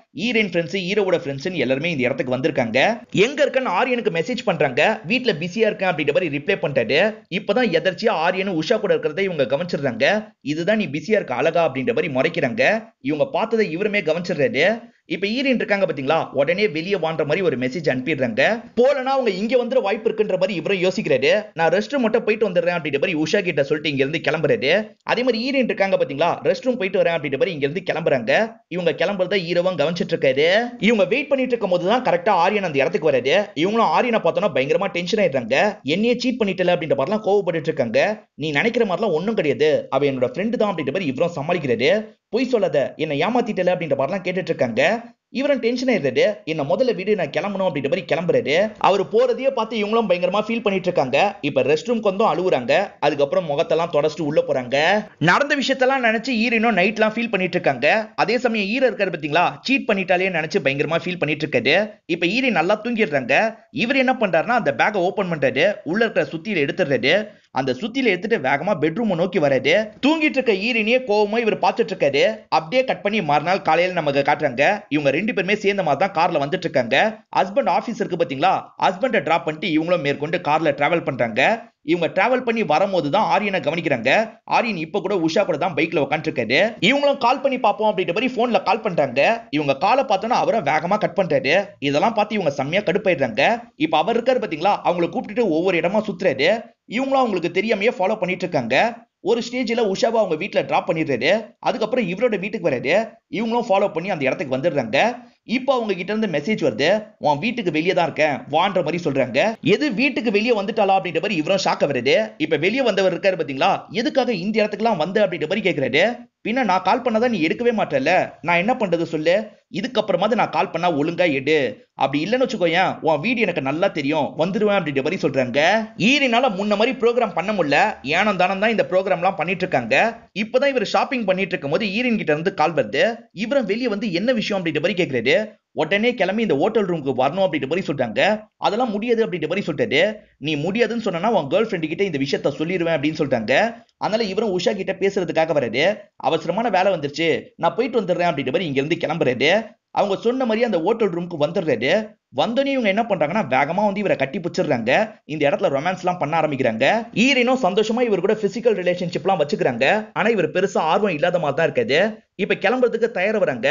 A: ஈரன் ஃப்ரெண்ட்ஸ் ஹீரோவோட ஃப்ரெண்ட்ஸ் எல்லாருமே இந்த இடத்துக்கு வந்திருக்காங்க. எங்க இருக்கன்னு ஆரியனுக்கு மெசேஜ் பண்றாங்க. வீட்ல பிஸியா இருக்கேன் அப்படின்ற மாதிரி ரிப்ளை பண்ணிட்டாரு. இப்பதான் எதர்ச்சியா ஆரியனும் உஷா கூட இருக்கிறத இவங்க கவனிச்சிடுறாங்க. இதுதான் நீ பிஸியா இருக்க அழகா அப்படின்ற மாதிரி முறைக்கிறாங்க. இவங்க பார்த்ததை இவருமே கவனிச்சிடுறாரு. இப்ப ஈரன் இருக்காங்க பாத்தீங்களா, உடனே வெளியே வாண்ட மாதிரி ஒரு மெசேஜ் அனுப்பிடுறாங்க. போலனா அவங்க இங்க வந்துற வாய்ப்பு இருக்குன்ற மாதிரி இவரும் யோசிக்கிறாரு. நான் ரெஸ்ட் ரூம் மட்டும் போயிட்டு வந்துடுறேன் அப்படின்ற மாதிரி உஷா கிட்ட சொல்லிட்டு இங்க இருந்து கிளம்புறாரு. அதே மாதிரி ஈரன் இருக்காங்க பாத்தீங்களா, ரெஸ்ட் ரூம் போயிட்டு வரேன் அப்படின்ற மாதிரி இங்க இருந்து கிளம்புறாங்க. இவங்க கிளம்புறத ஹீரோவும் கவனிச்சிட்டு இருக்காரு. இவங்க வெயிட் பண்ணிட்டு இருக்கும் போதுதான் கரெக்டா ஆரியன் அந்த இடத்துக்கு வராரு. இவங்களும் ஆரியனை பார்த்தோன்னா பயங்கரமா டென்ஷன் ஆயிடுறாங்க. என்னையே சீட் பண்ணிட்டல அப்படின்ற மாதிரிலாம் கோவப்பட்டு இருக்காங்க. நீ நினைக்கிற மாதிரிலாம் ஒண்ணும் கிடையாது, அவ என்னோட ஃப்ரெண்டு தான் அப்படின்ற மாதிரி இவரும் சமாளிக்கிறாரு. பொய் சொல்லாத, என்ன ஏமாத்திட்டல அப்படின்ற மாதிரிலாம் கேட்டுட்டு இருக்காங்க. இவரும் டென்ஷன் ஆயிடுறாரு. என்ன முதல்ல வீடு, நான் கிளம்பணும் அப்படின்ற மாதிரி கிளம்புறாரு. அவர் போறதையே பார்த்து இவங்களும் பயங்கரமா ஃபீல் பண்ணிட்டு இருக்காங்க. இப்ப ரெஸ்ட் ரூம்க்கு வந்து அழுவுறாங்க. அதுக்கப்புறம் முகத்தெல்லாம் தொடச்சிட்டு உள்ள போறாங்க. நடந்த விஷயத்தெல்லாம் நினைச்சு ஈரனும் நைட்லாம் ஃபீல் பண்ணிட்டு இருக்காங்க. அதே சமயம் ஈர இருக்காரு பாத்தீங்களா, சீட் பண்ணிட்டாலே நினைச்சு பயங்கரமா ஃபீல் பண்ணிட்டு இருக்காரு. இப்ப ஈரி நல்லா தூங்கிடுறாங்க. இவர் என்ன பண்றாருன்னா அந்த பேக்கை ஓபன் பண்றாரு. உள்ள இருக்கிற சுத்தியில எடுத்துறாரு. அந்த சுத்தியில எடுத்துட்டு வேகமா பெட்ரூம் நோக்கி வராரு. தூங்கிட்டு இருக்க ஈரனியே கோவமா இவர் பார்த்துட்டு இருக்காரு. அப்படியே கட் பண்ணி மறுநாள் காலையில நமக்கு காட்டுறாங்க. இவங்க ரெண்டு பேருமே சேர்ந்த மாதிரி தான் கார்ல வந்துட்டு இருக்காங்க. ஹஸ்பண்ட் ஆபீஸ் இருக்கு பாத்தீங்களா, ஹஸ்பண்டை டிராப் பண்ணிட்டு இவங்களும் மேற்கொண்டு கார்ல டிராவல் பண்றாங்க. இவங்க டிராவல் பண்ணி வரும்போது தான் ஆரியனை கவனிக்கிறாங்க. ஆரியன் இப்ப கூட உஷா கூட தான் பைக்ல உட்காந்துட்டு இருக்காரு. இவங்களும் கால் பண்ணி பார்ப்போம் அப்படின்ற மாதிரி போன்ல கால் பண்றாங்க. இவங்க காலை பார்த்தோன்னா அவரை வேகமா கட் பண்றாரு. இதெல்லாம் பார்த்து இவங்க செம்மையா கடுப்பாயிடுறாங்க. இப்ப அவர் இருக்காரு பாத்தீங்களா, அவங்களை கூப்பிட்டுட்டு ஒவ்வொரு இடமா சுத்துறாரு. இவங்களும் அவங்களுக்கு தெரியாமையே ஃபாலோ பண்ணிட்டு இருக்காங்க. ஒரு ஸ்டேஜ்ல உஷாவை அவங்க வீட்டுல டிராப் பண்ணிடுறாரு. அதுக்கப்புறம் இவரோட வீட்டுக்கு வராரு. இவங்களும் ஃபாலோ பண்ணி அந்த இடத்துக்கு வந்துடுறாங்க. இப்போ அவங்க கிட்ட இருந்து மெசேஜ் வருது, உன் வீட்டுக்கு வெளியே தான் இருக்கேன் வான்ற மாதிரி சொல்றாங்க. எது வீட்டுக்கு வெளியே வந்துட்டாளா அப்படின்ற மாதிரி இவரும் ஷாக்க வருது. இப்ப வெளியே வந்தவர் இருக்காரு பாத்தீங்களா, எதுக்காக இந்த இடத்துக்குலாம் வந்த அப்படின்ற மாதிரி கேட்கிறாரு. பின்ன நான் கால் பண்ணதான் நீ எடுக்கவே மாட்டல, நான் என்ன பண்றது சொல்லு, இதுக்கப்புறமா நான் கால் பண்ணா ஒழுங்கா எடு, அப்படி இல்லைன்னு வச்சுக்கோயேன் உன் வீடு எனக்கு நல்லா தெரியும் வந்துடுவேன் அப்படின்ற மாதிரி சொல்றாங்க. ஈரினால முன்ன மாதிரி ப்ரோக்ராம் பண்ண முடியல, ஏனம் தானம் தான் இந்த ப்ரோக்ராம்லாம் பண்ணிட்டு இருக்காங்க. இப்பதான் இவர் ஷாப்பிங் பண்ணிட்டு இருக்கும் போது ஈரின் கிட்ட இருந்து கால் வருது. இவரும் வெளியே வந்து என்ன விஷயம் அப்படின்ற மாதிரி கேட்கிறாரு. உடனே கிளம்பி இந்த ஹோட்டல் ரூமுக்கு வரணும் அப்படின்ற மாதிரி சொல்றாங்க. அதெல்லாம் முடியாது அப்படின்ற மாதிரி சொல்லிட்டாரு. நீ முடியாதுன்னு சொன்னா உன் கேர்ள் ஃப்ரெண்டு கிட்ட இந்த விஷயத்த சொல்லிடுவேன் அப்படின்னு சொல்றாங்க. அதனால இவரும் உஷா கிட்ட பேசுறதுக்காக வராரு. அவசரமான வேலை வந்துருச்சு, நான் போயிட்டு வந்துடுறேன் அப்படின்ற மாதிரி இங்க இருந்து கிளம்புறாரு. அவங்க சொன்ன மாதிரி அந்த ஹோட்டல் ரூமுக்கு வந்துடுறாரு. வந்தோடனே இவங்க என்ன பண்றாங்கன்னா வேகமா வந்து இவரை கட்டி பிடிச்சிடுறாங்க. இந்த இடத்துல ரொமான்ஸ் எல்லாம் பண்ண ஆரம்பிக்கிறாங்க. ஈரனும் சந்தோஷமா இவர் கூட பிசிக்கல் ரிலேஷன்ஷிப் எல்லாம் வச்சுக்கிறாங்க. ஆனா இவர் பெருசா ஆர்வம் இல்லாத மாதிரி தான் இருக்காது. இப்ப கிளம்புறதுக்கு தயாரா வராங்க.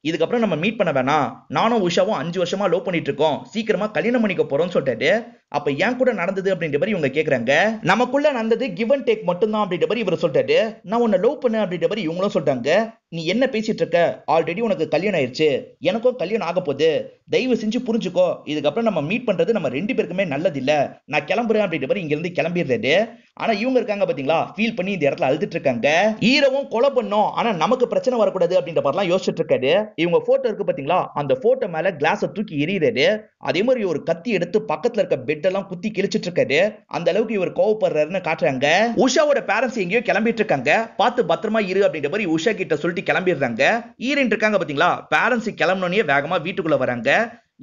A: இதுக்கப்புறம் நம்ம மீட் பண்ண வேணாம், நானும் உஷாவும் 5 வருஷமா லவ் பண்ணிட்டு இருக்கோம், சீக்கிரமா கல்யாணம் பண்ணிக்க போறோம்னு சொல்லிட்டாரு. அப்ப ஏன் கூட நடந்தது அப்படின்ற மாதிரி இவங்க கேக்குறாங்க. நமக்குள்ள நடந்தது கிவ் அண்ட் டேக் மட்டும் தான் அப்படின்ற மாதிரி இவர் சொல்லிட்டாரு. நான் உன்னை லவ் பண்ண அப்படின்ற மாதிரி இவங்களும் சொல்றாங்க. நீ என்ன பேசிட்டு இருக்க, ஆல்ரெடி உனக்கு கல்யாணம் ஆயிடுச்சு, எனக்கும் கல்யாணம் ஆக போகுது, தயவு செஞ்சு புரிஞ்சுக்கோ, இதுக்கப்புறம் நம்ம மீட் பண்றது நம்ம ரெண்டு பேருக்குமே நல்லது இல்ல, நான் கிளம்புறேன் அப்படின்ற மாதிரி இங்க இருந்து கிளம்பிடுறாரு. ஆனா இவங்க இருக்காங்க பாத்தீங்களா, ஃபீல் பண்ணி இந்த இடத்துல அழுதுட்டு இருக்காங்க. ஈரவும் கொலை பண்ணோம், ஆனா நமக்கு பிரச்சனை வரக்கூடாது அப்படின்ற மாதிரிலாம் யோசிச்சுட்டு இருக்காரு. இவங்க போட்டோ இருக்கு பாத்தீங்களா, அந்த போட்டோ மேல கிளாஸை தூக்கி எறிகிறாரு. அதே மாதிரி ஒரு கத்தி எடுத்து பக்கத்துல இருக்க பெட் எல்லாம் குத்தி கிழிச்சிட்டு இருக்காரு. அந்த அளவுக்கு இவர் கோவப்படுறாருன்னு காட்டுறாங்க. உஷாவோட பேரண்ட்ஸ் எங்கேயோ கிளம்பிட்டு இருக்காங்க, பார்த்து பத்திரமா இரு அப்படின்ற மாதிரி உஷா கிட்ட சொல்லிட்டு கிளம்பிடுறாங்க. ஈரன் இருக்காங்க பாத்தீங்களா, பேரண்ட்ஸ் கிளம்பினோடனே வேகமா வீட்டுக்குள்ள வராங்க.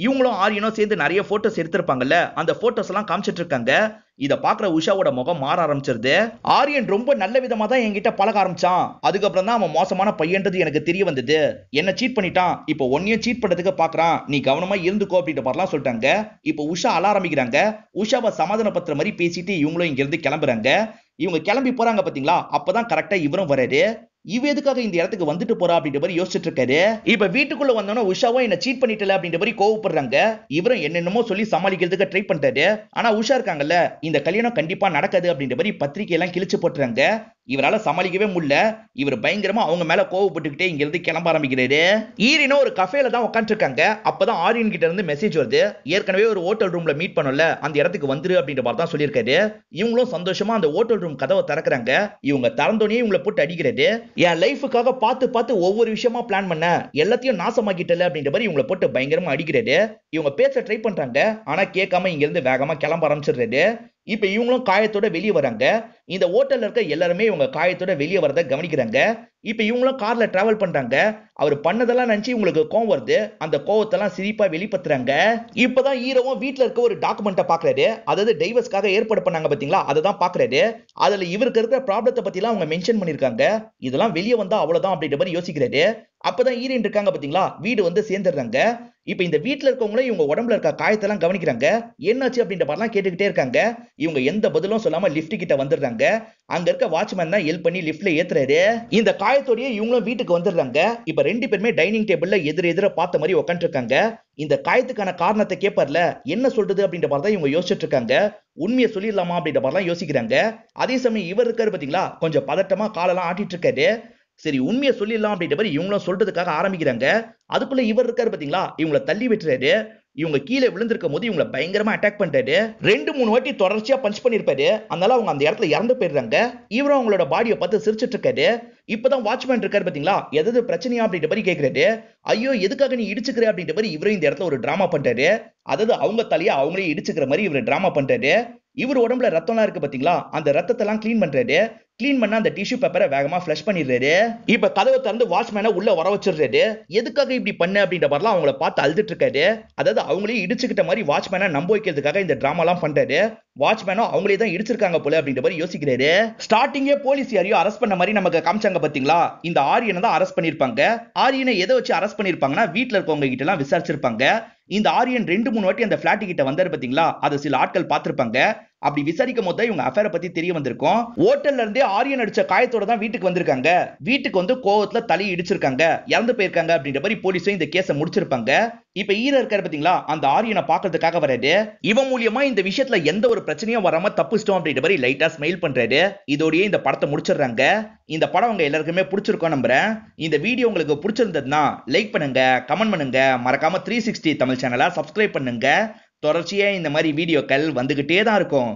A: இவங்களும் ஆரியனும் சேர்ந்து நிறைய போட்டோஸ் எடுத்திருப்பாங்கல்ல, அந்த போட்டோஸ் எல்லாம் காமிச்சிட்டு இருக்காங்க. இத பாக்குற உஷாவோட முகம் மாற ஆரம்பிச்சிருது. ஆரியன் ரொம்ப நல்ல விதமா தான் என்கிட்ட பழக ஆரம்பிச்சான், அதுக்கப்புறம் தான் அவன் மோசமான பையன்றது எனக்கு தெரிய வந்தது, என்ன சீட் பண்ணிட்டான், இப்போ ஒன்னையும் சீட் பண்றதுக்கு பாக்குறான், நீ கவனமா இருந்துக்கோ அப்படின்ற மாதிரிலாம் சொல்லிட்டாங்க. இப்போ உஷா அழ ஆரம்பிக்கிறாங்க. உஷாவை சமாதானப்படுத்துற மாதிரி பேசிட்டு இவங்களும் இங்க இருந்து கிளம்புறாங்க. இவங்க கிளம்பி போறாங்க பாத்தீங்களா, அப்பதான் கரெக்டா இவரும் வராரு. இவ எதுக்காக இந்த இடத்துக்கு வந்துட்டு போறா அப்படின்ற மாதிரி யோசிச்சுட்டு இருக்காரு. இப்ப வீட்டுக்குள்ள வந்தோன்னா உஷாவும் என்ன சீட் பண்ணிட்டல அப்படின்ற மாதிரி கோவப்படுறாங்க. இவரும் என்னென்னமோ சொல்லி சமாளிக்கிறதுக்கு ட்ரை பண்ணிட்டாரு. ஆனா உஷா இருக்காங்கல்ல, இந்த கல்யாணம் கண்டிப்பா நடக்காது அப்படின்ற மாதிரி பத்திரிகை எல்லாம் கிழிச்சு போட்டுறாங்க. இவரால சமாளிக்கவே முடியல. இவர் பயங்கரமா அவங்க மேல கோவப்பட்டுக்கிட்டே இங்க இருந்து கிளம்ப ஆரம்பிக்கிறாரு. ஈரினோ ஒரு கஃபேல தான் உட்கார்ந்து இருக்காங்க. அப்பதான் ஆரியன் கிட்ட இருந்து மெசேஜ் வருது. ஏற்கனவே ஒரு ஹோட்டல் ரூம்ல மீட் பண்ணல, அந்த இடத்துக்கு வந்துரு அப்படின்ற மாதிரி தான் சொல்லியிருக்காரு. இவங்களும் சந்தோஷமா அந்த ஹோட்டல் ரூம் கதவை திறக்கிறாங்க. இவங்க திறந்தோடனே இவங்களை போட்டு அடிக்கிறது. என் லைஃபுக்காக பார்த்து பார்த்து ஒவ்வொரு விஷயமா பிளான் பண்ண, எல்லாத்தையும் நாசமாக்கிட்டல அப்படின்ற மாதிரி இவங்களை போட்டு பயங்கரமா அடிக்கிறது. இவங்க பேச ட்ரை பண்றாங்க, ஆனா கேட்காம இங்க இருந்து வேகமா கிளம்ப ஆரம்பிச்சிடுறது. இப்ப இவங்களும் காயத்தோட வெளியே வராங்க. இந்த ஹோட்டல்ல இருக்க எல்லாருமே இவங்க காயத்தோட வெளியே வரத கவனிக்கிறாங்க. இப்ப இவங்களும் கார்ல டிராவல் பண்றாங்க. அவர் பண்ணதெல்லாம் நினைச்சு உங்களுக்கு கோவம் வருது. அந்த கோவத்தெல்லாம் சிரிப்பா வெளிப்படுத்துறாங்க. இப்பதான் ஹீரோவும் வீட்ல இருக்க ஒரு டாக்குமெண்ட்டை பாக்குறாரு. அதாவது டைவர்ஸ்க்காக ஏற்பாடு பண்ணாங்க பாத்தீங்களா, அதை தான் பாக்குறாரு. அதுல இவருக்கு இருக்கிற ப்ராப்ளத்தை பத்தி எல்லாம் அவங்க மென்ஷன் பண்ணிருக்காங்க. இதெல்லாம் வெளியே வந்தா அவ்வளவுதான் அப்படின்ற மாதிரி யோசிக்கிறாரு. அப்பதான் ஹீரோயின் இருக்காங்க பாத்தீங்களா, வீடு வந்து சேர்ந்துடுறாங்க. இப்ப இந்த வீட்ல இருக்கவங்களும் இவங்க உடம்புல இருக்க காயத்தெல்லாம் கவனிக்கிறாங்க. என்னாச்சு அப்படின்ற மாதிரிலாம் கேட்டுக்கிட்டே இருக்காங்க. இவங்க எந்த பதிலும் சொல்லாம லிஃப்ட் கிட்ட வந்துடுறாங்க. அங்க இருக்க வாட்ச்மேன் தான் ஹெல்ப் பண்ணி லிஃப்ட்ல ஏத்துறாரு. இந்த காயத்தோடயே இவங்களும் வீட்டுக்கு வந்துடுறாங்க. இப்ப ரெண்டு பேருமே டைனிங் டேபிள்ல எதிர பார்த்த மாதிரி உட்காந்து இருக்காங்க. இந்த காயத்துக்கான காரணத்தை கேட்பார்ல, என்ன சொல்றது அப்படின்ற மாதிரி தான் இவங்க யோசிச்சுட்டு இருக்காங்க. உண்மையை சொல்லிடலாமா அப்படின்ற மாதிரிலாம் யோசிக்கிறாங்க. அதே சமயம் இவர் இருக்காரு பாத்தீங்களா, கொஞ்சம் பதட்டமா காலெல்லாம் ஆட்டிட்டு இருக்காரு. சரி உண்மையை சொல்லிடலாம் அப்படின்ற மாதிரி இவங்களும் சொல்றதுக்காக ஆரம்பிக்கிறாங்க. அதுக்குள்ள இவர் இருக்காரு பாத்தீங்களா, இவங்களை தள்ளி விட்டுறாரு. இவங்க கீழே விழுந்திருக்கும் போது இவங்களை பயங்கரமா அட்டாக் பண்றாரு. 2-3 வாட்டி தொடர்ச்சியா பஞ்ச் பண்ணிருப்பாரு. அதனால அவங்க அந்த இடத்துல இறந்து போயிடுறாங்க. இவரும் அவங்களோட பாடியை பார்த்து சிரிச்சிட்டு இருக்காரு. இப்பதான் வாட்ச்மேன் இருக்காரு பாத்தீங்களா, எதாவது பிரச்சனையா அப்படின்ற மாதிரி கேட்கிறாரு. ஐயோ எதுக்காக நீ இடிச்சுக்கிற அப்படின்ற மாதிரி இவரும் இந்த இடத்துல ஒரு டிராமா பண்றாரு. அதாவது அவங்க தலையை அவங்களே இடிச்சுக்கிற மாதிரி இவர் டிராமா பண்றாரு. இவர் உடம்புல ரத்தம்லாம் இருக்கு பாத்தீங்களா, அந்த ரத்தத்தை எல்லாம் கிளீன் பண்றாரு. கிளீன் பண்ண அந்த டிஷ்யூ பேப்பரை வேகமா ஃப்ளஷ் பண்ணிடுறாரு. இப்ப கதவை திறந்து வாட்ச்மேனை உள்ள வர வச்சிடுறாரு. எதுக்காக இப்படி பண்ண அப்படின்ற மாதிரிலாம் அவங்கள பார்த்து அழுதுட்டு இருக்காரு. அதாவது அவங்களே இடிச்சுக்கிட்ட மாதிரி வாட்ச்மேனை நம்ப வைக்கிறதுக்காக இந்த டிராமாலாம் பண்றாரு. வாட்ச்மேனும் அவங்களே தான் இடிச்சிருக்காங்க போல அப்படின்ற மாதிரி யோசிக்கிறாரு. ஸ்டார்டிங்கே போலீஸ் யாரையும் அரெஸ்ட் பண்ண மாதிரி நமக்கு காமிச்சாங்க பாத்தீங்களா, இந்த ஆரியனை தான் அரெஸ்ட் பண்ணிருப்பாங்க. ஆரியனை எதை வச்சு அரெஸ்ட் பண்ணிருப்பாங்கன்னா, வீட்டுல இருக்கவங்க கிட்ட எல்லாம் விசாரிச்சிருப்பாங்க. இந்த ஆரியன் 2-3 வாட்டி அந்த பிளாட் கிட்ட வந்தாரு பாத்தீங்களா, அதை சில ஆட்கள் பார்த்திருப்பாங்க. அப்படி விசாரிக்கும் போது இவங்க அஃபேரை பத்தி தெரிய வந்திருக்கும். ஹோட்டல்ல இருந்தே ஆரியன் அடிச்ச காயத்தோட தான் வீட்டுக்கு வந்திருக்காங்க. வீட்டுக்கு வந்து கோவத்துல தலையை இடிச்சிருக்காங்க, இறந்து போயிருக்காங்க அப்படின்ற மாதிரி போலீஸும் இந்த கேஸை முடிச்சிருப்பாங்க. இப்ப ஹீரோ இருக்காரு பாத்தீங்களா, அந்த ஆரியனை பாக்குறதுக்காக வராரு. இவன் மூலியமா இந்த விஷயத்துல எந்த ஒரு பிரச்சனையும் வராம தப்பிச்சிட்டோம் அப்படின்ற மாதிரி லைட்டா ஸ்மைல் பண்றாரு. இதோடயே இந்த படத்தை முடிச்சிடுறாங்க. இந்த படம் உங்க எல்லாருக்குமே பிடிச்சிருக்கும் நம்புறேன். இந்த வீடியோ உங்களுக்கு பிடிச்சிருந்ததுன்னா லைக் பண்ணுங்க, கமெண்ட் பண்ணுங்க, மறக்காம 360 தமிழ் சேனலை சப்ஸ்கிரைப் பண்ணுங்க. தொடர்ச்சியா இந்த மாதிரி வீடியோக்கள் வந்துகிட்டே தான் இருக்கும்.